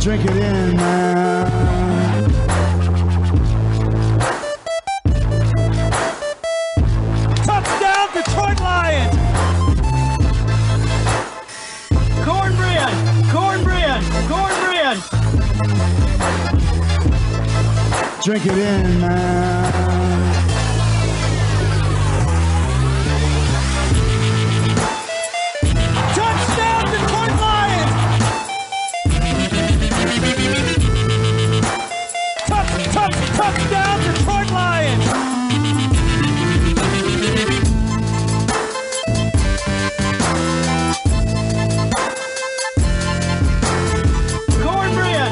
Drink it in, man. Touchdown, Detroit Lions! Cornbread! Cornbread! Cornbread! Drink it in, man. Touchdown, Detroit Lions! Touchdown, Detroit Lions! Cornbread!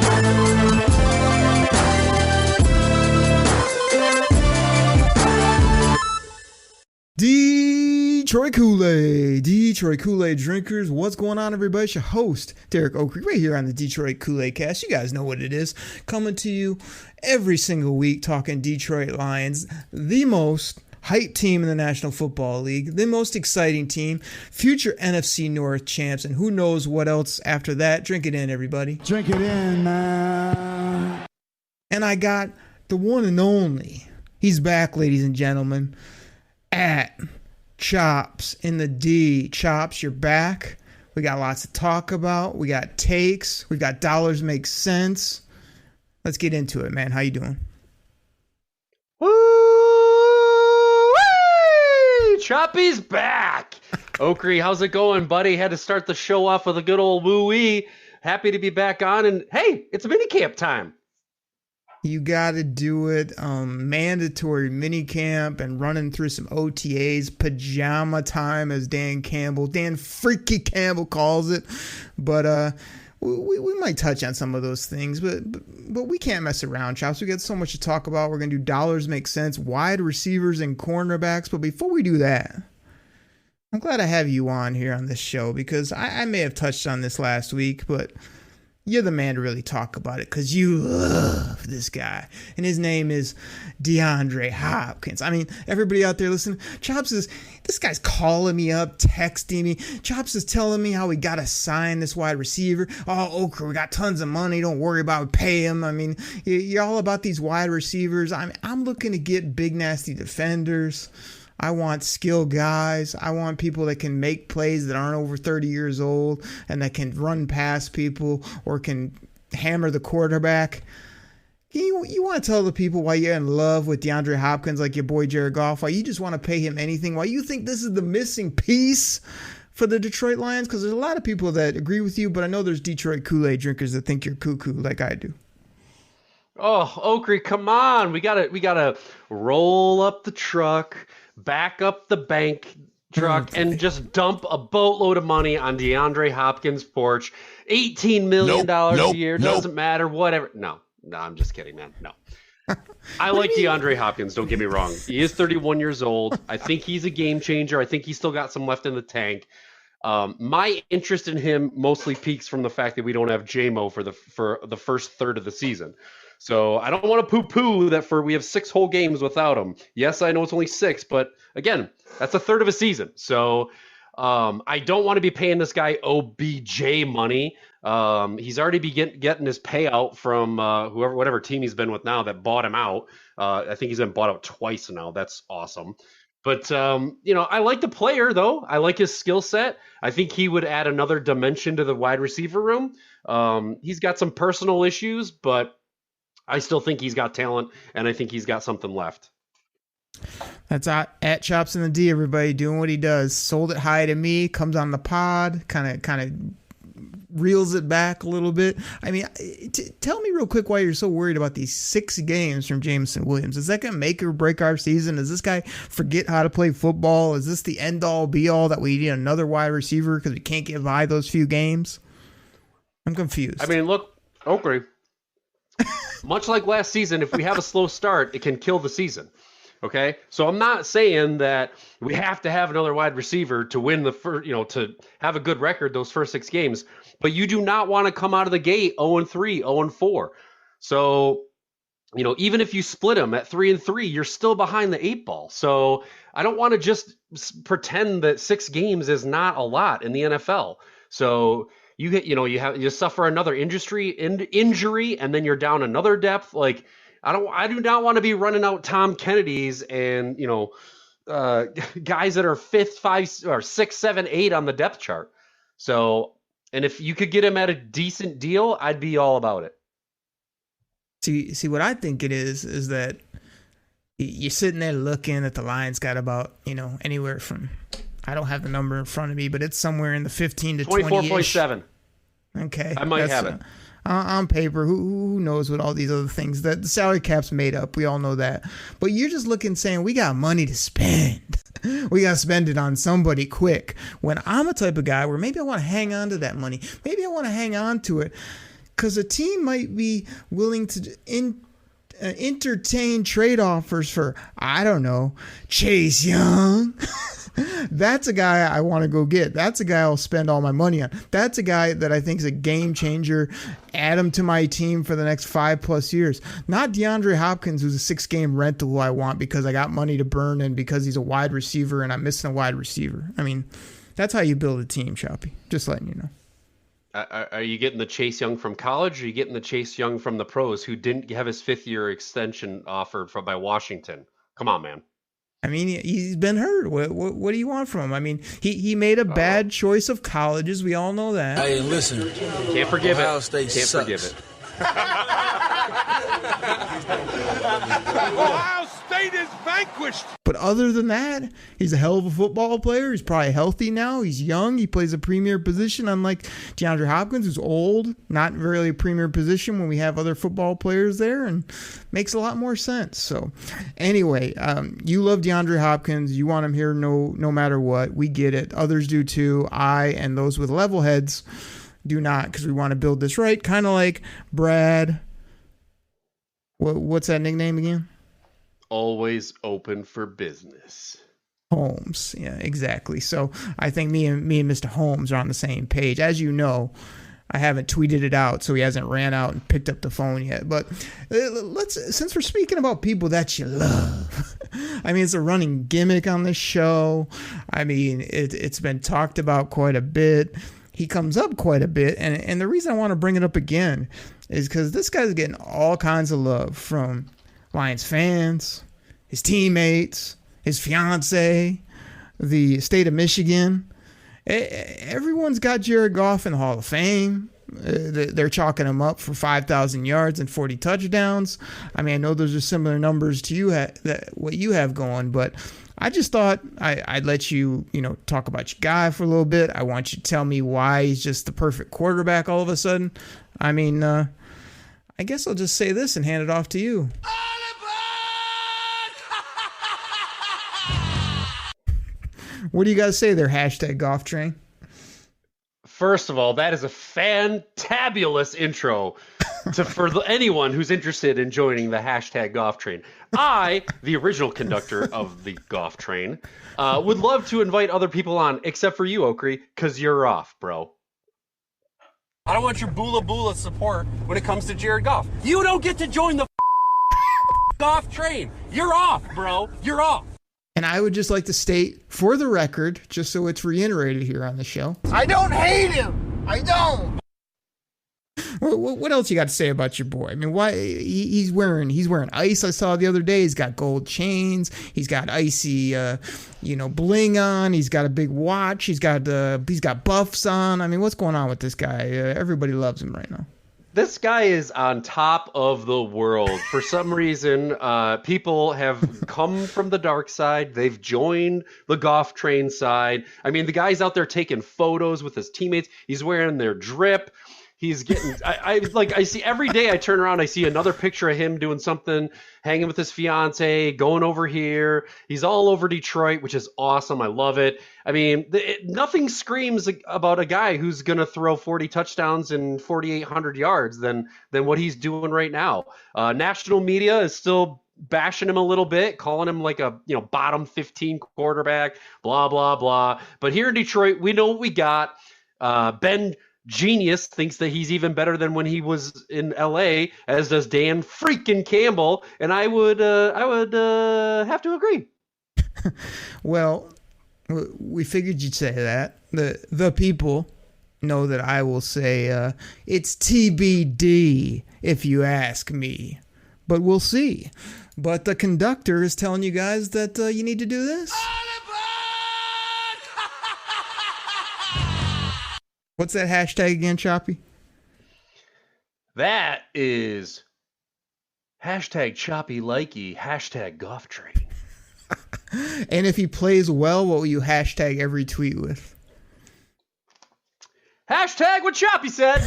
Detroit Koolaid drinkers, what's going on, everybody? It's your host, Derek Okrie, right here on the Detroit Koolaid Cast. You guys know what it is. Coming to you every single week, talking Detroit Lions, the most hyped team in the National Football League, the most exciting team, future NFC North champs, and who knows what else after that. Drink it in, everybody. Drink it in, man. And I got the one and only. He's back, ladies and gentlemen, at Chops in the D. Chops, you're back. We got lots to talk about. We got takes. We got dollars make sense. Let's get into it, man. How you doing? Woo! Choppy's back. Okrie, how's it going, buddy? Had to start the show off with a good old woo-wee. Happy to be back on, and hey, it's minicamp time. You got to do it. Mandatory minicamp and running through some OTAs. Pajama time, as Dan Freaky Campbell calls it. But we might touch on some of those things. But we can't mess around, Chops. We got so much to talk about. We're going to do dollars make sense, wide receivers and cornerbacks. But before we do that, I'm glad I have you on here on this show because I may have touched on this last week, but you're the man to really talk about it because you love this guy. And his name is DeAndre Hopkins. I mean, everybody out there listening, this guy's calling me up, texting me. Chops is telling me how we got to sign this wide receiver. Oh, Okrie, we got tons of money. Don't worry about it. Pay him. I mean, you're all about these wide receivers. I'm looking to get big, nasty defenders. I want skilled guys. I want people that can make plays that aren't over 30 years old and that can run past people or can hammer the quarterback. You want to tell the people why you're in love with DeAndre Hopkins like your boy Jared Goff, why you just want to pay him anything, why you think this is the missing piece for the Detroit Lions? Because there's a lot of people that agree with you, but I know there's Detroit Kool-Aid drinkers that think you're cuckoo like I do. Oh, Okrie, come on. We gotta roll up the truck, back up the bank truck, and just dump a boatload of money on DeAndre Hopkins' porch. $18 million a year, doesn't matter, whatever. No, I'm just kidding, man. No. I like DeAndre Hopkins, don't get me wrong. He is 31 years old. I think he's a game changer. I think he's still got some left in the tank. My interest in him mostly peaks from the fact that we don't have J-Mo for the first third of the season. So I don't want to poo-poo that we have 6 whole games without him. Yes, I know it's only 6, but again, that's a third of a season. So I don't want to be paying this guy OBJ money. He's already getting his payout from whatever team he's been with now that bought him out. I think he's been bought out twice now. That's awesome. But, I like the player, though. I like his skill set. I think he would add another dimension to the wide receiver room. He's got some personal issues, but I still think he's got talent, and I think he's got something left. That's at Chops in the D, everybody, doing what he does. Sold it high to me, comes on the pod, kind of reels it back a little bit. I mean, tell me real quick why you're so worried about these 6 games from Jameson Williams. Is that going to make or break our season? Does this guy forget how to play football? Is this the end-all, be-all that we need another wide receiver because we can't get by those few games? I'm confused. I mean, look, Okrie. Much like last season, if we have a slow start, it can kill the season. Okay, so I'm not saying that we have to have another wide receiver to win to have a good record those first 6 games, but you do not want to come out of the gate 0-3, 0-4. So, even if you split them at 3-3, you're still behind the 8 ball. So I don't want to just pretend that 6 games is not a lot in the NFL. So you suffer another injury, and then you're down another depth. Like I do not want to be running out Tom Kennedys and guys that are 5th, 5, or 6, 7, 8 on the depth chart. So, and if you could get him at a decent deal, I'd be all about it. See what I think it is that you're sitting there looking at the Lions got about, anywhere from, I don't have the number in front of me, but it's somewhere in the 15 to 24.7. Okay. I might have it. On paper, who knows what all these other things that the salary cap's made up. We all know that. But you're just looking saying we got money to spend. We got to spend it on somebody quick. When I'm a type of guy where maybe I want to hang on to that money. Maybe I want to hang on to it because a team might be willing to entertain trade offers for, I don't know, Chase Young. That's a guy I want to go get. That's a guy I'll spend all my money on. That's a guy that I think is a game changer. Add him to my team for the next 5+ years. Not DeAndre Hopkins, who's a 6-game rental who I want because I got money to burn and because he's a wide receiver and I'm missing a wide receiver. I mean, that's how you build a team, Choppy. Just letting you know. Are you getting the Chase Young from college, or are you getting the Chase Young from the pros who didn't have his 5th-year extension offered by Washington? Come on, man. I mean, he's been hurt. What do you want from him? I mean, he made a bad choice of colleges. We all know that. Hey, listen. Can't forgive Ohio it. State Can't sucks. forgive it. Ohio State is vanquished. But other than that, he's a hell of a football player. He's probably healthy now. He's young. He plays a premier position, unlike DeAndre Hopkins, who's old, not really a premier position when we have other football players there, and makes a lot more sense. So anyway, you love DeAndre Hopkins. You want him here no matter what. We get it. Others do too. I and those with level heads do not, because we want to build this right. Kind of like Brad. What's that nickname again? Always open for business. Holmes. Yeah, exactly. So I think me and Mr. Holmes are on the same page. As you know, I haven't tweeted it out, so he hasn't ran out and picked up the phone yet. But since we're speaking about people that you love, I mean, it's a running gimmick on this show. I mean, it's been talked about quite a bit. He comes up quite a bit, and the reason I want to bring it up again is because this guy's getting all kinds of love from Lions fans, his teammates, his fiance, the state of Michigan. Everyone's got Jared Goff in the Hall of Fame. They're chalking him up for 5,000 yards and 40 touchdowns. I mean, I know those are similar numbers to you, what you have going, but I just thought I'd let you, talk about your guy for a little bit. I want you to tell me why he's just the perfect quarterback all of a sudden. I mean, I guess I'll just say this and hand it off to you. What do you guys say there, #golf train? First of all, that is a fantabulous intro for anyone who's interested in joining the #golf train. I, the original conductor of the golf train, would love to invite other people on, except for you, Okrie, because you're off, bro. I don't want your bula support when it comes to Jared Goff. You don't get to join the golf train. You're off, bro. You're off. And I would just like to state, for the record, just so it's reiterated here on the show, I don't hate him. I don't. What else you got to say about your boy? I mean, why he's wearing ice? I saw the other day. He's got gold chains. He's got icy, bling on. He's got a big watch. He's got buffs on. I mean, what's going on with this guy? Everybody loves him right now. This guy is on top of the world. For some reason, people have come from the dark side. They've joined the golf train side. I mean, the guy's out there taking photos with his teammates. He's wearing their drip. He's getting, I see every day I turn around, I see another picture of him doing something, hanging with his fiance, going over here. He's all over Detroit, which is awesome. I love it. I mean, nothing screams about a guy who's going to throw 40 touchdowns and 4,800 yards than what he's doing right now. National media is still bashing him a little bit, calling him like a bottom 15 quarterback, blah, blah, blah. But here in Detroit, we know what we got. Ben Genius thinks that he's even better than when he was in LA, as does Dan freaking Campbell, and I would have to agree. Well, we figured you'd say that. The people know that I will say it's TBD if you ask me. But we'll see. But the conductor is telling you guys that you need to do this. What's that hashtag again, Choppy? That is hashtag Choppy Likey, hashtag Golf Train. And if he plays well, what will you hashtag every tweet with? Hashtag what Choppy said.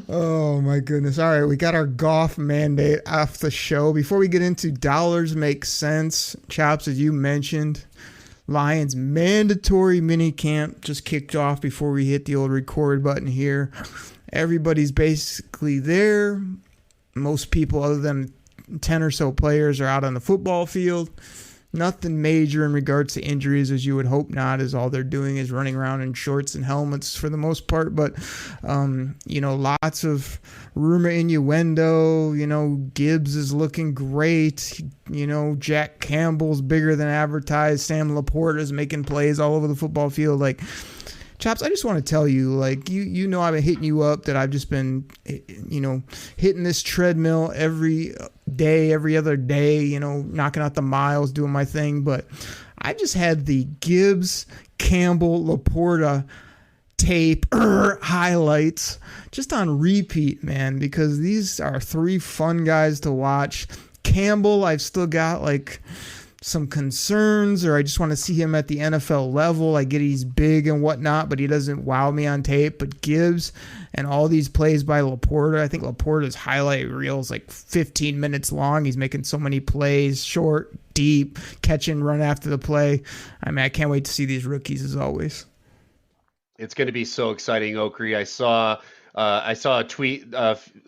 Oh my goodness. All right, we got our golf mandate off the show. Before we get into dollars make sense, Chops, as you mentioned, Lions mandatory mini camp just kicked off before we hit the old record button here. Everybody's basically there. Most people other than 10 or so players are out on the football field. Nothing major in regards to injuries, as you would hope not, as all they're doing is running around in shorts and helmets for the most part. But, lots of rumor innuendo. Gibbs is looking great. Jack Campbell's bigger than advertised. Sam Laporta is making plays all over the football field. Chops, I just want to tell you, I've been hitting you up that I've just been, hitting this treadmill every day, every other day, knocking out the miles, doing my thing. But I just had the Gibbs, Campbell, Laporta tape highlights just on repeat, man, because these are three fun guys to watch. Campbell, I've still got some concerns, or I just want to see him at the NFL level. I get he's big and whatnot, but he doesn't wow me on tape. But Gibbs and all these plays by Laporta, I think Laporta's highlight reel is 15 minutes long. He's making so many plays, short, deep, catch and run after the play. I can't wait to see these rookies as always. It's going to be so exciting, Okrie. I saw a tweet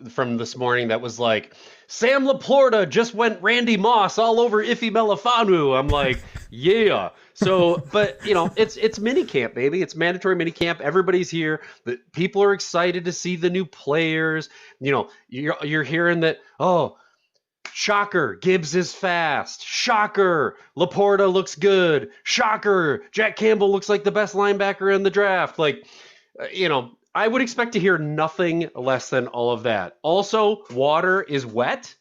from this morning that was like, Sam Laporta just went Randy Moss all over Ife Melifanu. I'm like, yeah. So, but it's mini camp, baby. It's mandatory mini camp. Everybody's here. The people are excited to see the new players. You're hearing that. Oh, shocker! Gibbs is fast. Shocker! Laporta looks good. Shocker! Jack Campbell looks like the best linebacker in the draft. I would expect to hear nothing less than all of that. Also, water is wet.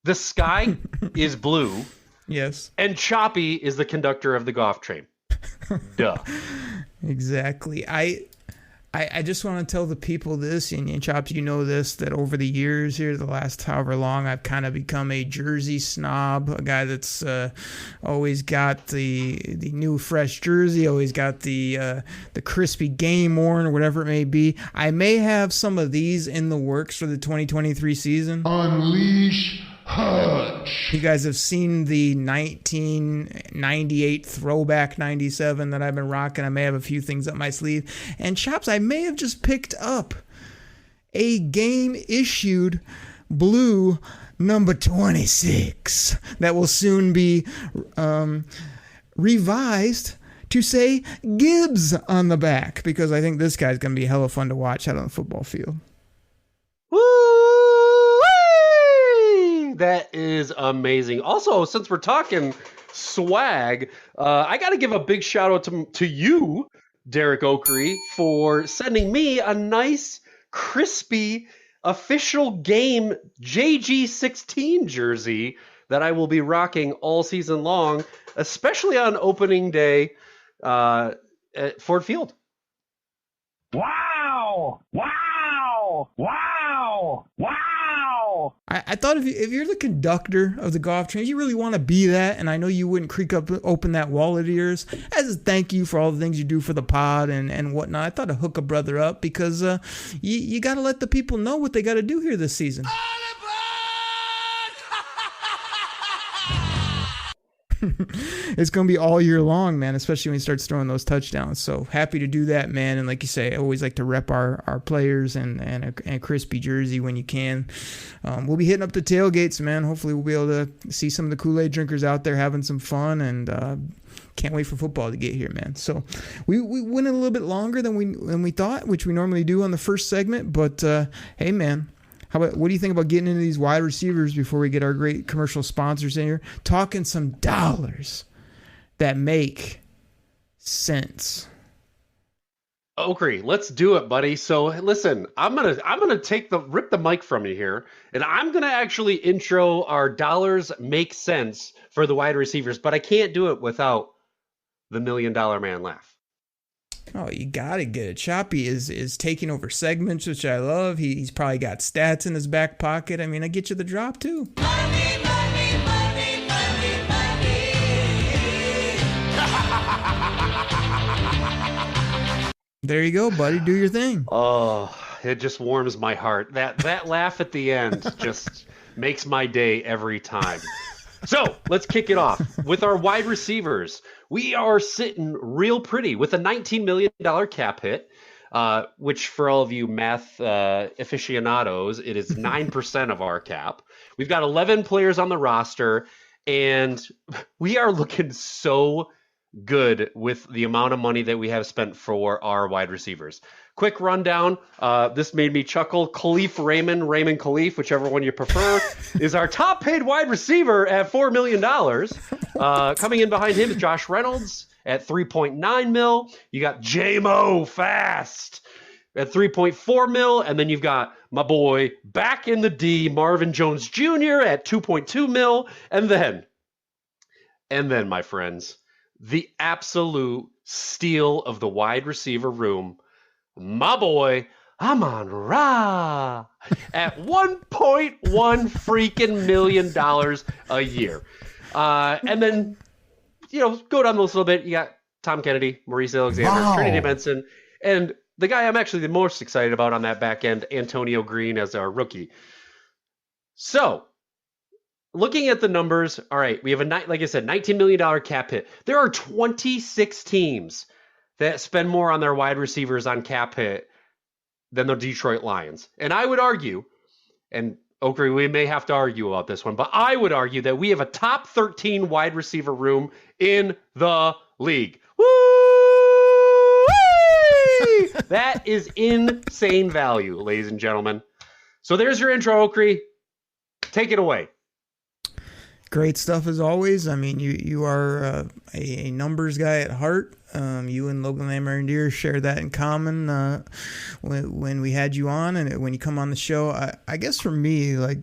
The sky is blue. Yes. And Choppy is the conductor of the golf train. Duh. Exactly. I just want to tell the people this, and Chops, this, that over the years here, the last however long, I've kind of become a jersey snob, a guy that's always got the new fresh jersey, always got the crispy game worn or whatever it may be. I may have some of these in the works for the 2023 season. Unleash Hutch. You guys have seen the 1998 throwback 97 that I've been rocking. I may have a few things up my sleeve. And Chops, I may have just picked up a game issued blue number 26 that will soon be revised to say Gibbs on the back, because I think this guy's going to be hella fun to watch out on the football field. Woo! That is amazing. Also, since we're talking swag, I got to give a big shout out to you, Derek Okrie, for sending me a nice, crispy, official game JG16 jersey that I will be rocking all season long, especially on opening day at Ford Field. Wow! Wow! Wow! Wow! I thought if you're the conductor of the golf train, you really want to be that, and I know you wouldn't open that wallet of yours as a thank you for all the things you do for the pod and whatnot. I thought I'd hook a brother up because you got to let the people know what they got to do here this season. It's going to be all year long, man, especially when he starts throwing those touchdowns. So happy to do that, man. And like you say, I always like to rep our players and a crispy jersey when you can. We'll be hitting up the tailgates, man. Hopefully we'll be able to see some of the Kool-Aid drinkers out there having some fun, and can't wait for football to get here, man. So we went a little bit longer than we thought, which we normally do on the first segment. But hey, man. What do you think about getting into these wide receivers before we get our great commercial sponsors in here? Talking some dollars that make sense. Okrie, let's do it, buddy. So listen, I'm gonna rip the mic from you here, and I'm gonna actually intro our dollars make sense for the wide receivers, but I can't do it without the $1 Million Man laugh. Oh, you gotta get it. Choppy is taking over segments, which I love. He's probably got stats in his back pocket. I mean, I get you the drop too. Money, money, money, money, money. There you go, buddy. Do your thing. Oh, it just warms my heart. That laugh at the end just makes my day every time. So let's kick it off with our wide receivers. We are sitting real pretty with a $19 million cap hit, which for all of you math aficionados, it is 9% of our cap. We've got 11 players on the roster, and we are looking so good with the amount of money that we have spent for our wide receivers. Quick rundown. This made me chuckle. Khalif Raymond Khalif, whichever one you prefer, is our top paid wide receiver at $4 million. Coming in behind him is Josh Reynolds at 3.9 mil. You got J-Mo Fast at 3.4 mil. And then you've got my boy back in the D, Marvin Jones Jr. at 2.2 mil. And then, my friends, the absolute steal of the wide receiver room, my boy Amon-Ra at $1.1 freaking million a year. And then, go down the list a little bit. You got Tom Kennedy, Maurice Alexander, Trinity Benson, and the guy I'm actually the most excited about on that back end, Antonio Green, as our rookie. So, looking at the numbers, all right, we have like I said, $19 million cap hit. There are 26 teams that spend more on their wide receivers on cap hit than the Detroit Lions. And I would argue, and Okrie, we may have to argue about this one, but I would argue that we have a top 13 wide receiver room in the league. Woo! That is insane value, ladies and gentlemen. So there's your intro, Okrie. Take it away. Great stuff as always. I mean, you are a numbers guy at heart. You and Logan Lamardier share that in common when we had you on and when you come on the show. I guess for me, I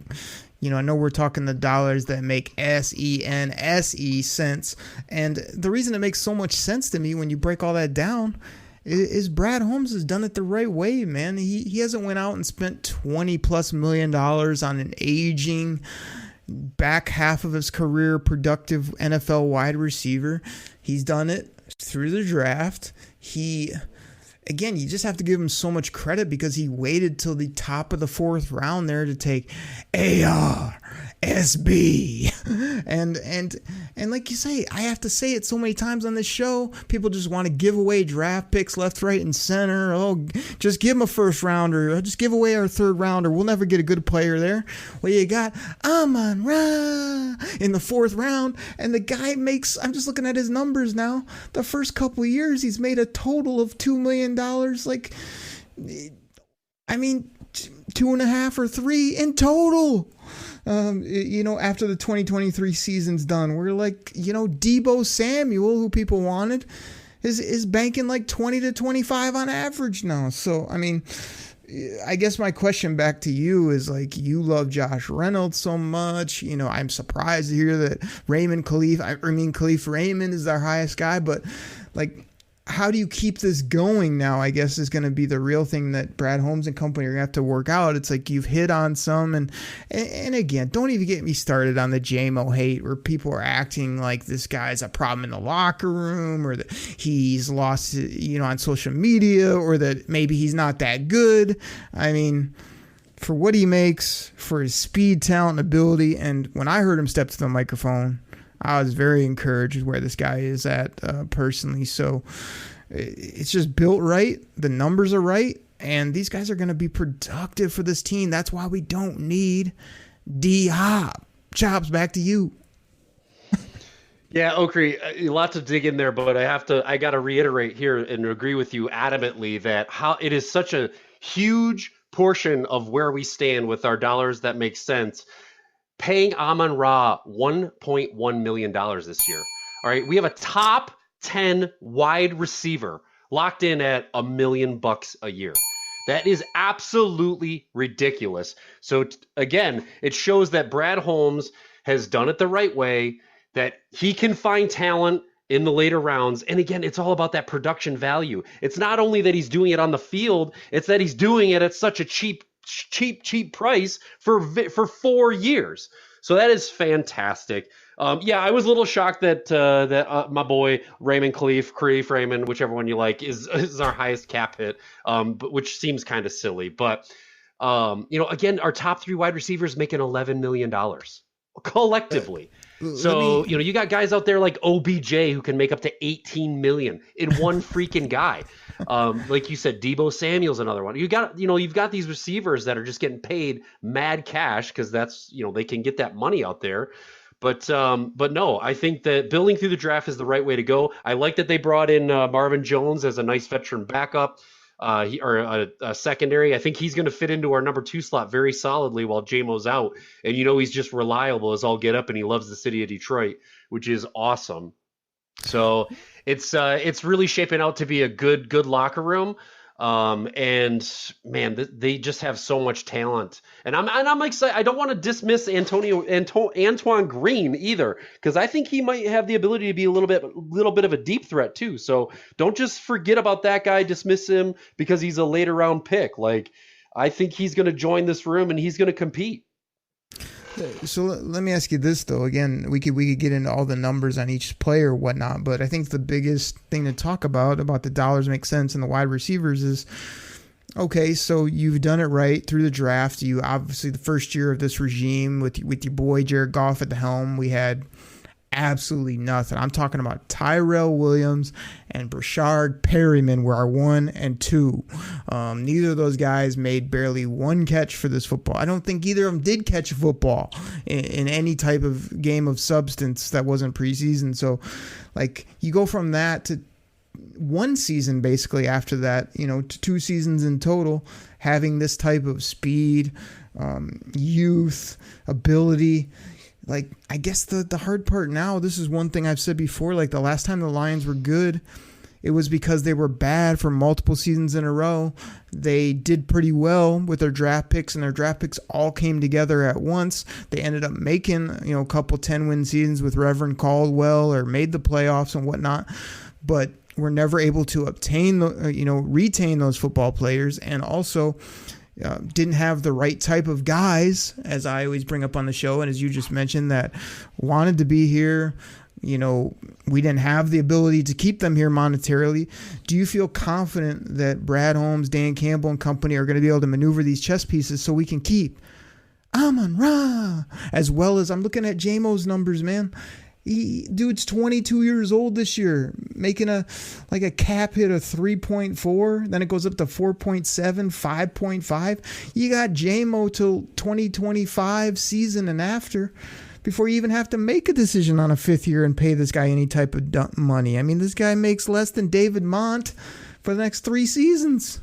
know we're talking the dollars that make S-E-N-S-E sense. And the reason it makes so much sense to me when you break all that down is Brad Holmes has done it the right way, man. He hasn't went out and spent $20+ million on an aging back half of his career productive NFL wide receiver. He's done it through the draft. Again, you just have to give him so much credit because he waited till the top of the 4th round there to take ARSB. And like you say, I have to say it so many times on this show, people just want to give away draft picks left, right, and center. Oh, just give him a 1st rounder. Just give away our 3rd rounder. We'll never get a good player there. Well, you got Amon-Ra in the 4th round, and the guy makes, I'm just looking at his numbers now, the first couple of years, he's made a total of $2 million. Like, I mean, 2.5 or 3 in total. After the 2023 season's done, we're like, Deebo Samuel, who people wanted, is banking like 20 to 25 on average now. So, I mean, I guess my question back to you is you love Josh Reynolds so much. I'm surprised to hear that Khalif Raymond is our highest guy, but how do you keep this going now, I guess, is going to be the real thing that Brad Holmes and company are going to have to work out. It's you've hit on some. And again, don't even get me started on the J-Mo hate where people are acting like this guy's a problem in the locker room or that he's lost, on social media or that maybe he's not that good. I mean, for what he makes, for his speed, talent, and ability. And when I heard him step to the microphone, I was very encouraged where this guy is at personally. So it's just built right. The numbers are right. And these guys are going to be productive for this team. That's why we don't need D-Hop. Chops, back to you. Yeah, Okrie, a lot to dig in there, but I got to reiterate here and agree with you adamantly that how it is such a huge portion of where we stand with our dollars that makes sense. Paying Amon-Ra $1.1 million this year. All right, we have a top 10 wide receiver locked in at $1 million a year. That is absolutely ridiculous. So again, it shows that Brad Holmes has done it the right way, that he can find talent in the later rounds. And again, it's all about that production value. It's not only that he's doing it on the field, it's that he's doing it at such a cheap price for 4 years. So that is fantastic. Yeah, I was a little shocked that my boy Raymond Khalif, Raymond, whichever one you like, is our highest cap hit, but which seems kind of silly. But again, our top 3 wide receivers making $11 million collectively. So you got guys out there like OBJ who can make up to $18 million in one freaking guy. Like you said, Deebo Samuel's another one. You've got these receivers that are just getting paid mad cash because that's they can get that money out there. But no, I think that building through the draft is the right way to go. I like that they brought in Marvin Jones as a nice veteran backup. A secondary. I think he's going to fit into our number 2 slot very solidly while J-Mo's out. And he's just reliable as all get up, and he loves the city of Detroit, which is awesome. So it's really shaping out to be a good locker room. And man, they just have so much talent, and I'm excited. I don't want to dismiss Antoine Green either, because I think he might have the ability to be a little bit of a deep threat too. So don't just forget about that guy, dismiss him because he's a later round pick. Like, I think he's going to join this room and he's going to compete. So let me ask you this, though. Again, we could get into all the numbers on each player or whatnot, but I think the biggest thing to talk about the dollars make sense and the wide receivers is, okay, so you've done it right through the draft. You obviously, the first year of this regime with your boy Jared Goff at the helm, we had absolutely nothing. I'm talking about Tyrell Williams and Brashard Perryman were our 1 and 2. Neither of those guys made barely one catch for this football. I don't think either of them did catch a football in any type of game of substance that wasn't preseason. So, like, you go from that to one season basically after that, to 2 seasons in total, having this type of speed, youth, ability. Like, I guess the hard part now, this is one thing I've said before, like the last time the Lions were good, it was because they were bad for multiple seasons in a row. They did pretty well with their draft picks, and their draft picks all came together at once. They ended up making, a couple 10-win seasons with Reverend Caldwell, or made the playoffs and whatnot, but were never able to retain those football players, and also didn't have the right type of guys, as I always bring up on the show, and as you just mentioned, that wanted to be here. We didn't have the ability to keep them here monetarily. Do you feel confident that Brad Holmes, Dan Campbell, and company are going to be able to maneuver these chess pieces so we can keep Amon-Ra, as well as, I'm looking at J-Mo's numbers, man. Dude's 22 years old this year, making a cap hit of 3.4. Then it goes up to 4.7, 5.5. You got J-Mo till 2025 season and after before you even have to make a decision on a 5th year and pay this guy any type of money. I mean, this guy makes less than David Mont for the next 3 seasons.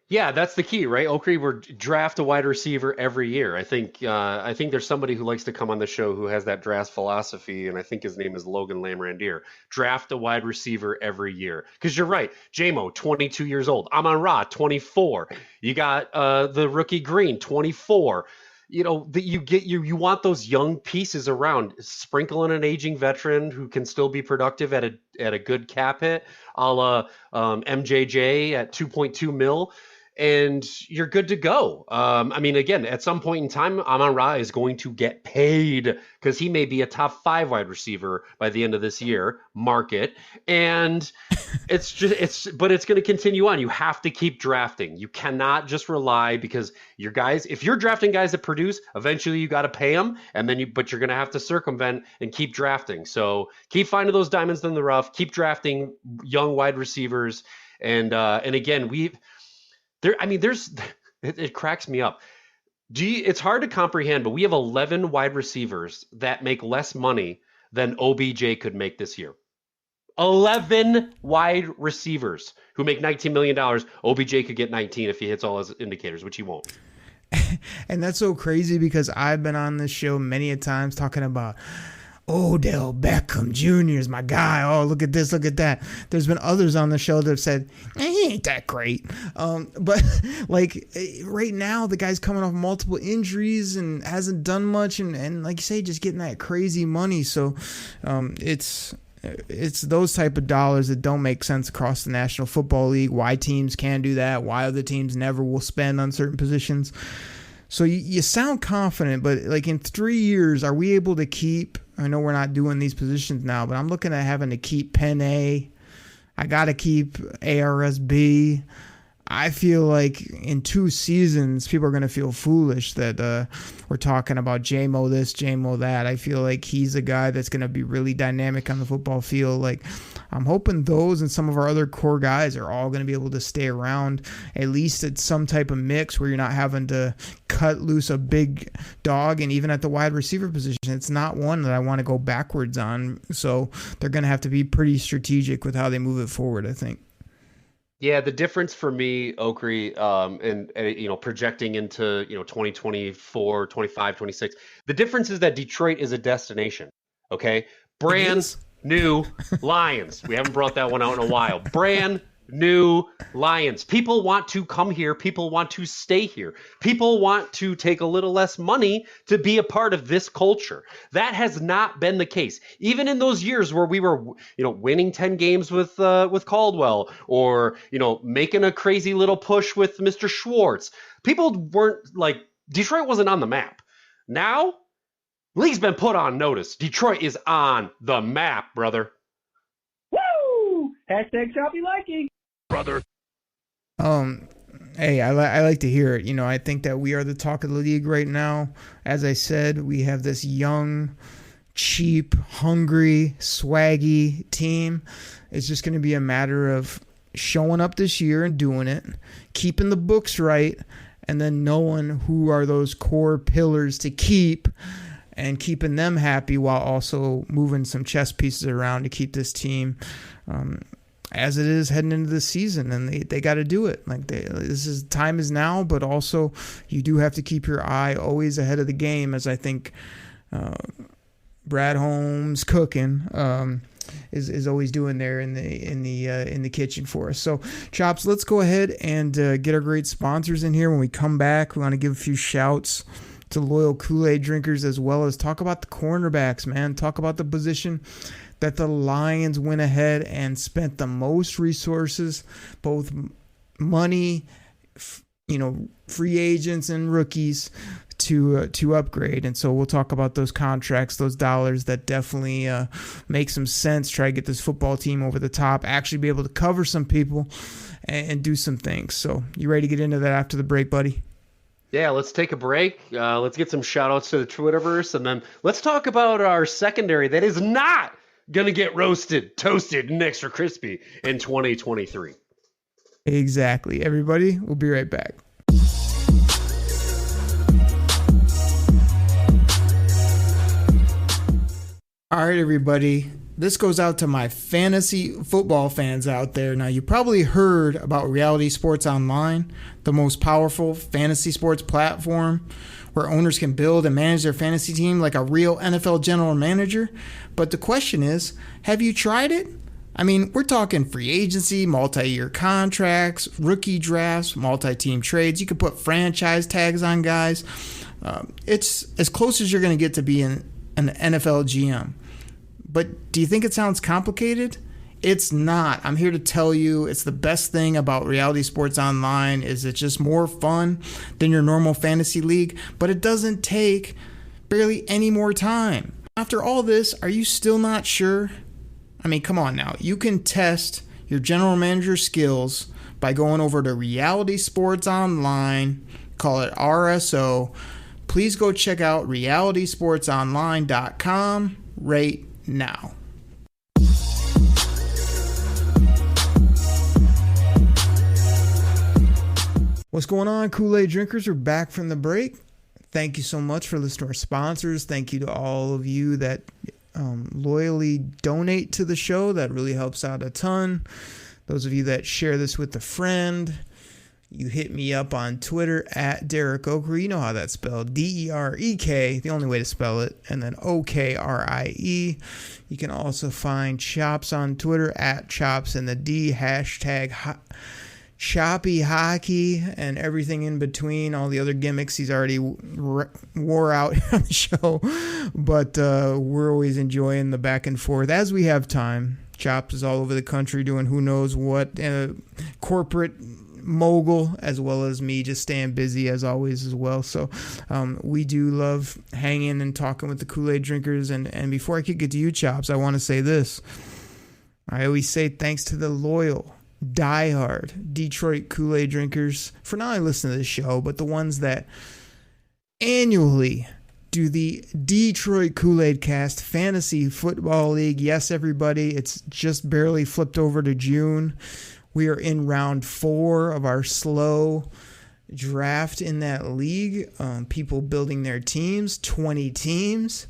Yeah, that's the key, right? Okrie, we're draft a wide receiver every year. I think there's somebody who likes to come on the show who has that draft philosophy, and I think his name is Logan Lamrandier. Draft a wide receiver every year. Because you're right, J-Mo, 22 years old. Amon-Ra, 24. You got the rookie Green, 24. You want those young pieces around. Sprinkle in an aging veteran who can still be productive at a good cap hit, a la MJJ at 2.2 mil. And you're good to go. Again, at some point in time, Amon-Ra is going to get paid because he may be a top 5 wide receiver by the end of this year, market. And it's going to continue on. You have to keep drafting. You cannot just rely, because your guys, if you're drafting guys that produce, eventually you got to pay them, but you're going to have to circumvent and keep drafting. So keep finding those diamonds in the rough, keep drafting young wide receivers. And again, it cracks me up. It's hard to comprehend, but we have 11 wide receivers that make less money than OBJ could make this year. 11 wide receivers who make $19 million. OBJ could get 19 if he hits all his indicators, which he won't. And that's so crazy, because I've been on this show many a times talking about, Odell Beckham Jr. is my guy. Oh, look at this, look at that. There's been others on the show that have said, he ain't that great. But like right now, the guy's coming off multiple injuries and hasn't done much. And like you say, just getting that crazy money. So it's those type of dollars that don't make sense across the National Football League. Why teams can do that, why other teams never will spend on certain positions. So you sound confident, but like in 3 years, are we able to keep, I know we're not doing these positions now, but I'm looking at having to keep Pen A. I got to keep ARSB. I feel like in 2 seasons, people are going to feel foolish that we're talking about JMO this, JMO that. I feel like he's a guy that's going to be really dynamic on the football field. Like, I'm hoping those and some of our other core guys are all going to be able to stay around, at least at some type of mix where you're not having to cut loose a big dog. And even at the wide receiver position, it's not one that I want to go backwards on. So they're going to have to be pretty strategic with how they move it forward, I think. Yeah, the difference for me, Okrie, and projecting into 2024, 25, 26, the difference is that Detroit is a destination. Okay, brand new Lions. We haven't brought that one out in a while. Brand new Lions. People want to come here. People want to stay here. People want to take a little less money to be a part of this culture. That has not been the case. Even in those years where we were, winning 10 games with Caldwell, or, making a crazy little push with Mr. Schwartz, people weren't like, Detroit wasn't on the map. Now, league's been put on notice. Detroit is on the map, brother. Woo! Hashtag choppy liking. Brother. Hey, I like to hear it. I think that we are the talk of the league right now. As I said, we have this young, cheap, hungry, swaggy team. It's just going to be a matter of showing up this year and doing it, keeping the books right, and then knowing who are those core pillars to keep and keeping them happy while also moving some chess pieces around to keep this team as it is heading into the season. And they got to do it. Like, time is now, but also you do have to keep your eye always ahead of the game, as I think Brad Holmes cooking is always doing there in the kitchen for us. So, Chops, let's go ahead and get our great sponsors in here. When we come back, we want to give a few shouts to loyal Kool-Aid drinkers, as well as talk about the cornerbacks, man. Talk about the position that the Lions went ahead and spent the most resources, both money, free agents and rookies to upgrade. And so we'll talk about those contracts, those dollars that definitely make some sense. Try to get this football team over the top, actually be able to cover some people and do some things. So you ready to get into that after the break, buddy? Yeah, let's take a break. Let's get some shout-outs to the Twitterverse, and then let's talk about our secondary that is not going to get roasted, toasted, and extra crispy in 2023. Exactly. Everybody, we'll be right back. All right, everybody. This goes out to my fantasy football fans out there. Now, you probably heard about Reality Sports Online, the most powerful fantasy sports platform where owners can build and manage their fantasy team like a real NFL general manager. But the question is, have you tried it? I mean, we're talking free agency, multi-year contracts, rookie drafts, multi-team trades. You can put franchise tags on guys. It's as close as you're going to get to being an NFL GM. But do you think it sounds complicated? It's not. I'm here to tell you it's the best thing about Reality Sports Online is it's just more fun than your normal fantasy league, but it doesn't take barely any more time. After all this, are you still not sure? I mean, come on now. You can test your general manager skills by going over to Reality Sports Online, call it RSO. Please go check out realitysportsonline.com right now. What's going on, Kool-Aid drinkers? We're back from the break. Thank you so much for listening to our sponsors. Thank you to all of you that loyally donate to the show. That really helps out a ton. Those of you that share this with a friend, You hit me up on Twitter at Derek Okrie. You know how that's spelled. D-E-R-E-K, the only way to spell it, and then O-K-R-I-E. You can also find Chops on Twitter at Chops and the D, hashtag Choppy Hockey, and everything in between, all the other gimmicks he's already wore out on the show. But we're always enjoying the back and forth as we have time. Chops is all over the country doing who knows what, corporate mogul, as well as me just staying busy as always as well. So we do love hanging and talking with the Kool-Aid drinkers. And before I kick it to you, Chops, I want to say this. I always say thanks to the loyal, diehard Detroit Kool-Aid drinkers for not only listening to the show, but the ones that annually do the Detroit Koolaid Cast Fantasy Football League. Yes, everybody, it's just barely flipped over to June. We are in round 4 of our slow draft in that league. People building their teams, 20 teams,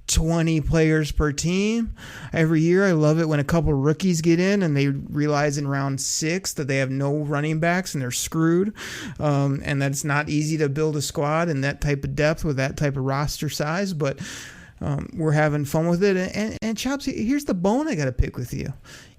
20 players per team. Every year, I love it when a couple rookies get in and they realize in round 6 that they have no running backs and they're screwed. And that it's not easy to build a squad in that type of depth with that type of roster size. But we're having fun with it. And Chops, here's the bone I got to pick with you.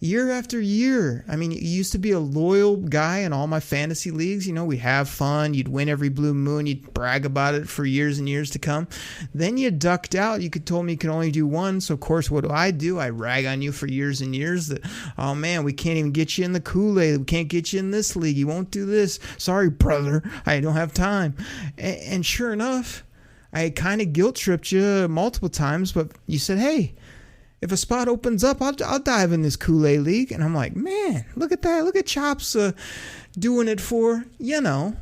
Year after year, I mean, you used to be a loyal guy in all my fantasy leagues. You know, we'd have fun. You'd win every blue moon. You'd brag about it for years and years to come. Then you ducked out. You told me you could only do one. So, of course, what do? I rag on you for years and years that, oh, man, we can't even get you in the Kool-Aid. We can't get you in this league. You won't do this. Sorry, brother. I don't have time. And sure enough, I kind of guilt-tripped you multiple times, but you said, hey, if a spot opens up, I'll dive in this Kool-Aid League. And I'm like, man, look at that. Look at Chops doing it for, the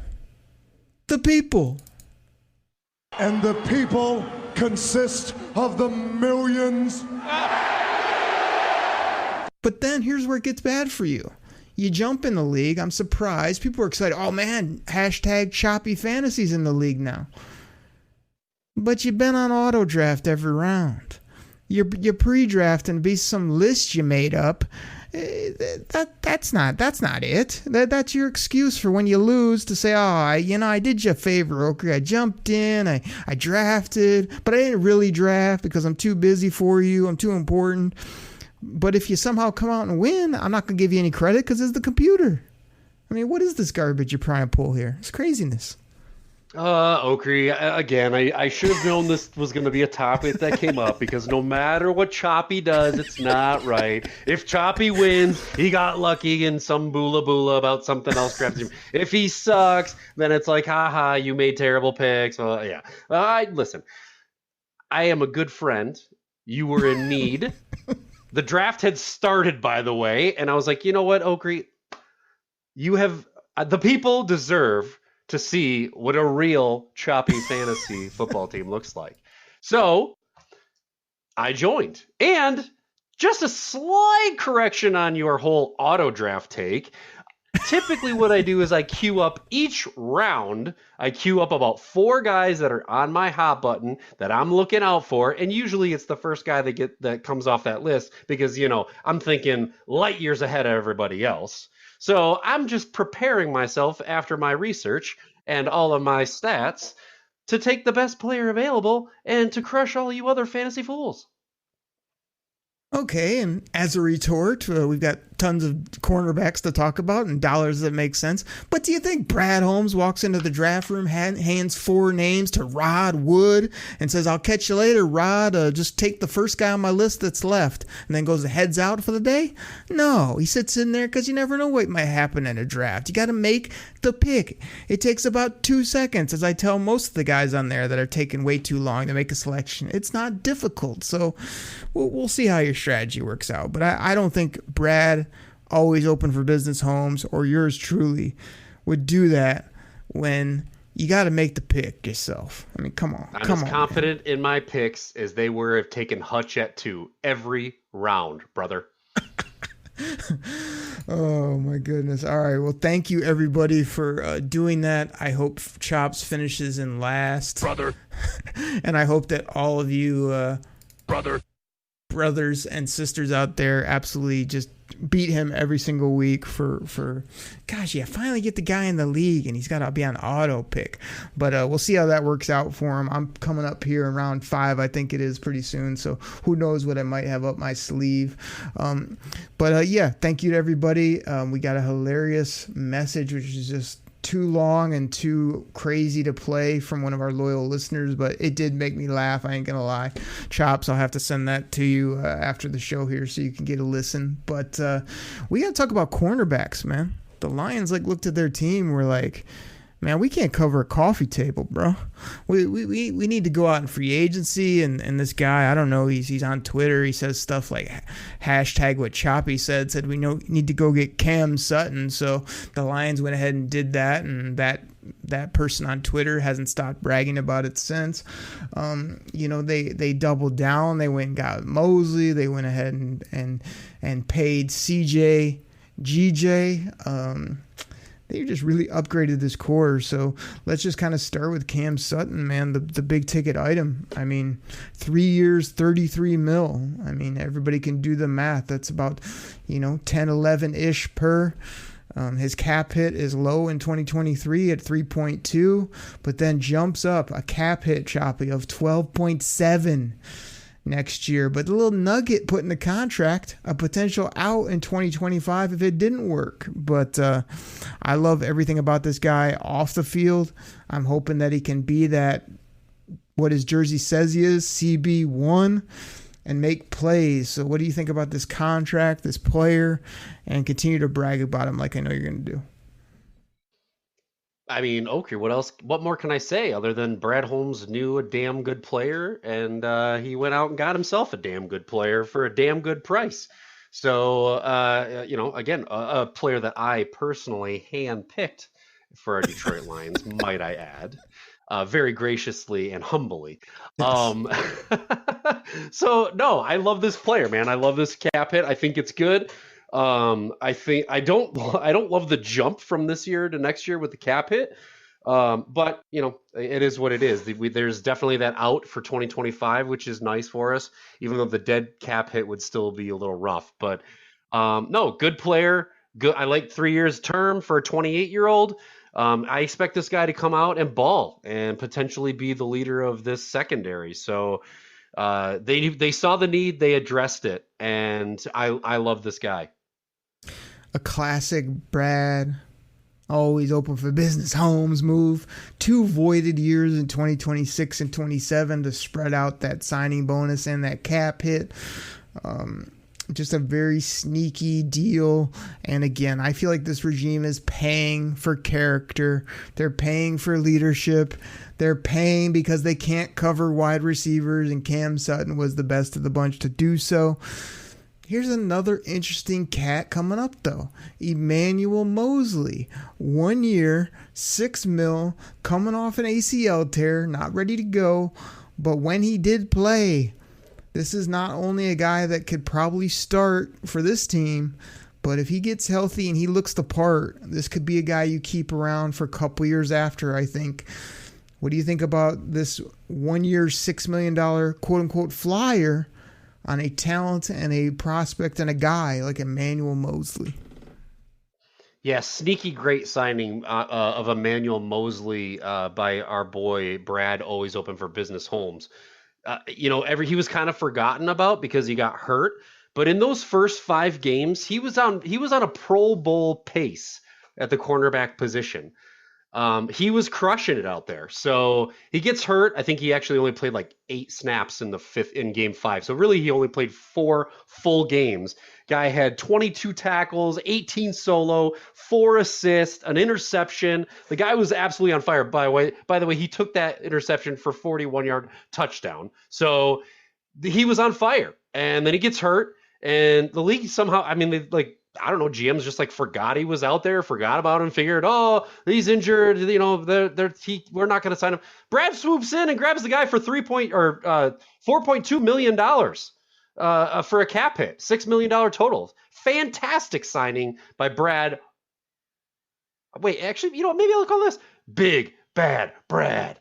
people. And the people consist of the millions. But then here's where it gets bad for you. You jump in the league. I'm surprised. People are excited. Oh, man, hashtag Choppy Fantasies in the league now. But you've been on auto draft every round. You're pre-drafting based some list you made up. That's not it. That's your excuse for when you lose to say, oh, I did you a favor, Okrie. I jumped in, I drafted, but I didn't really draft because I'm too busy for you. I'm too important. But if you somehow come out and win, I'm not going to give you any credit because it's the computer. I mean, what is this garbage you're trying to pull here? It's craziness. Okrie, again, I should have known this was going to be a topic that came up because no matter what Choppy does, it's not right. If Choppy wins, he got lucky in some boola about something else. If he sucks, then it's like, haha, you made terrible picks. Well, yeah. Listen, I am a good friend. You were in need. The draft had started, by the way, and I was like, you know what, Okrie? The people deserve to see what a real Choppy fantasy football team looks like. So I joined. And just a slight correction on your whole auto draft take. Typically what I do is I queue up each round. I queue up about 4 guys that are on my hot button that I'm looking out for. And usually it's the first guy that comes off that list because, I'm thinking light years ahead of everybody else. So I'm just preparing myself after my research and all of my stats to take the best player available and to crush all you other fantasy fools. Okay, and as a retort, we've got tons of cornerbacks to talk about and dollars that make sense. But do you think Brad Holmes walks into the draft room, hands 4 names to Rod Wood and says, I'll catch you later, Rod, just take the first guy on my list that's left, and then goes heads out for the day? No, he sits in there because you never know what might happen in a draft. You got to make the pick. It takes about 2 seconds, as I tell most of the guys on there that are taking way too long to make a selection. It's not difficult, so we'll see how your strategy works out. But I don't think Brad, always open for business, Holmes, or yours truly, would do that when you got to make the pick yourself. I mean, come on. I'm as confident in my picks as they were of taking Hutch at 2 every round, brother. Oh, my goodness. All right. Well, thank you, everybody, for doing that. I hope Chops finishes in last. Brother. And I hope that all of you... Brother. brothers and sisters out there absolutely just beat him every single week for gosh, yeah, finally get the guy in the league, and he's got to be on auto pick. But we'll see how that works out for him. I'm coming up here in round 5, I think it is, pretty soon, so who knows what I might have up my sleeve. But yeah, thank you to everybody. We got a hilarious message, which is just too long and too crazy to play, from one of our loyal listeners, but it did make me laugh. I ain't gonna lie. Chops, I'll have to send that to you after the show here so you can get a listen. But we gotta talk about cornerbacks, man. The Lions looked at their team and were like, man, we can't cover a coffee table, bro. We need to go out in free agency. And this guy, I don't know, he's on Twitter. He says stuff like hashtag what Choppy said we need to go get Cam Sutton. So the Lions went ahead and did that, and that person on Twitter hasn't stopped bragging about it since. They doubled down. They went and got Mosley. They went ahead and paid CJ, GJ. They just really upgraded this core. So let's just kind of start with Cam Sutton, man, the big ticket item. I mean, 3 years, $33 million. I mean, everybody can do the math. That's about, 10, 11-ish per. His cap hit is low in 2023 at 3.2, but then jumps up a cap hit, Choppy, of 12.7 next year. But the little nugget put in the contract, a potential out in 2025 if it didn't work. But I love everything about this guy off the field. I'm hoping that he can be that, what his jersey says he is, CB1, and make plays. So what do you think about this contract, this player, and continue to brag about him like I know you're going to do? I mean, Okrie, what more can I say other than Brad Holmes knew a damn good player, and he went out and got himself a damn good player for a damn good price. So, again, a player that I personally handpicked for our Detroit Lions, might I add, very graciously and humbly. Yes. So, no, I love this player, man. I love this cap hit. I think it's good. I don't love the jump from this year to next year with the cap hit. But it is what it is. There's definitely that out for 2025, which is nice for us, even though the dead cap hit would still be a little rough. But no, good player. Good. I like 3 years term for a 28-year-old. I expect this guy to come out and ball and potentially be the leader of this secondary. So they saw the need, they addressed it, and I love this guy. A classic Brad, always open for business Holmes move. 2 voided years in 2026 and 27 to spread out that signing bonus and that cap hit. Just a very sneaky deal. And again, I feel like this regime is paying for character. They're paying for leadership. They're paying because they can't cover wide receivers, and Cam Sutton was the best of the bunch to do so. Here's another interesting cat coming up, though. Emmanuel Mosley. 1 year, $6 million, coming off an ACL tear, not ready to go. But when he did play, this is not only a guy that could probably start for this team, but if he gets healthy and he looks the part, this could be a guy you keep around for a couple years after, I think. What do you think about this 1 year, $6 million quote-unquote flyer on a talent and a prospect and a guy like Emmanuel Mosley? Yeah, sneaky great signing of Emmanuel Mosley by our boy Brad, always open for business Holmes. He was kind of forgotten about because he got hurt, but in those first 5 games, he was on a Pro Bowl pace at the cornerback position. He was crushing it out there. So he gets hurt. I think he actually only played like 8 snaps in game 5. So really he only played 4 full games. Guy had 22 tackles, 18 solo, 4 assists, an interception. The guy was absolutely on fire. By the way, he took that interception for 41-yard touchdown. So he was on fire. And then he gets hurt, and the league somehow, I don't know, GMs just forgot he was out there, forgot about him, figured, he's injured, we're not going to sign him. Brad swoops in and grabs the guy for $4.2 million for a cap hit, $6 million total. Fantastic signing by Brad. Wait, actually, maybe I'll call this Big Bad Brad.